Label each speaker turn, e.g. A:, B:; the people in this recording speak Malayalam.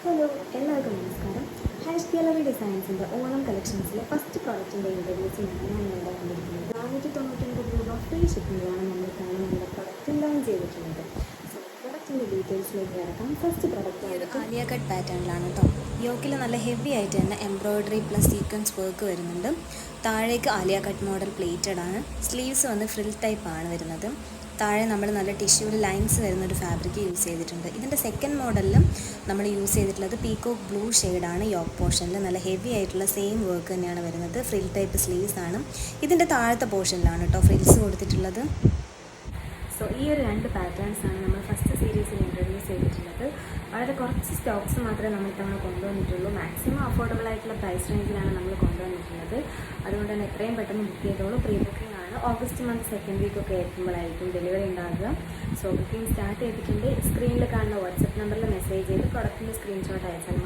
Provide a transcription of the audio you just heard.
A: ഹലോ, എല്ലാവർക്കും നമസ്കാരം. ഹാഷ് ഗാലറി ഡിസൈൻസിൻ്റെ ഓണം കളക്ഷൻസിലെ ഫസ്റ്റ് പ്രോഡക്റ്റിൻ്റെ ഇൻ്റർവ്യൂസിനാണ് ഞാൻ ഇവിടെ വന്നിരിക്കുന്നത്. 499 രൂപ ഫ്രീ ഷിപ്പിംഗിലാണ് നമ്മൾക്കാണ് നമ്മുടെ പ്രൊഡക്റ്റ് ലോഞ്ച് ചെയ്തിട്ടുള്ളത്. സോ പ്രൊഡക്റ്റിൻ്റെ ഡീറ്റെയിൽസിലേക്ക് കിടക്കാം. ഫസ്റ്റ് പ്രൊഡക്റ്റ്
B: ഒരു ആലിയ കട്ട് പാറ്റേണിലാണ് കേട്ടോ. യോക്കിൽ നല്ല ഹെവി ആയിട്ട് തന്നെ എംബ്രോയ്ഡറി പ്ലസ് സീക്വൻസ് വർക്ക് വരുന്നുണ്ട്. താഴേക്ക് ആലിയ കട്ട് മോഡൽ പ്ലേറ്റഡ് ആണ്. സ്ലീവ്സ് വന്ന് ഫ്രിൽ ടൈപ്പ് ആണ് വരുന്നത്. താഴെ നമ്മൾ നല്ല ടിഷ്യൂവിൽ ലൈൻസ് വരുന്നൊരു ഫാബ്രിക് യൂസ് ചെയ്തിട്ടുണ്ട്. ഇതിൻ്റെ സെക്കൻഡ് മോഡലിലും നമ്മൾ യൂസ് ചെയ്തിട്ടുള്ളത് പീകോക്ക് ബ്ലൂ ഷെയ്ഡാണ്. യോക്ക് പോർഷനിൽ നല്ല ഹെവി ആയിട്ടുള്ള സെയിം വർക്ക് തന്നെയാണ് വരുന്നത്. ഫ്രിൽ ടൈപ്പ് സ്ലീവ്സ് ആണ്. ഇതിൻ്റെ താഴത്തെ പോർഷനിലാണ് കേട്ടോ ഫ്രിൽസ് കൊടുത്തിട്ടുള്ളത്. സോ ഈ ഒരു രണ്ട് പാറ്റേൺസാണ് നമ്മൾ ഫസ്റ്റ് സീരീസിൽ ഇൻട്രൊഡ്യൂസ് ചെയ്തിട്ടുള്ളത്. വളരെ കുറച്ച് സ്റ്റോക്സ് മാത്രമേ നമ്മൾ തവണ കൊണ്ടുവന്നിട്ടുള്ളൂ. മാക്സിമം അഫോർഡബിൾ ആയിട്ടുള്ള പ്രൈസ് റേഞ്ചിലാണ് നമ്മൾ കൊണ്ടുവന്നിട്ടുള്ളത്. അതുകൊണ്ട് തന്നെ എത്രയും പെട്ടെന്ന് ബുക്ക് ചെയ്തോളൂ. പ്രീ ബുക്കിംഗ് ആണ്. ഓഗസ്റ്റ് മന്ത് സെക്കൻഡ് വീക്ക് ഒക്കെ എത്തുമ്പോഴായിരിക്കും ഡെലിവറി ഉണ്ടാകുക. സോ ബുക്കിംഗ് സ്റ്റാർട്ട് ചെയ്തിട്ടുണ്ട്. സ്ക്രീനിൽ കാണുന്ന വാട്സപ്പ് നമ്പറിൽ മെസ്സേജ് ചെയ്ത് പ്രൊഡക്റ്റിൻ്റെ സ്ക്രീൻഷോട്ട് അയച്ചാൽ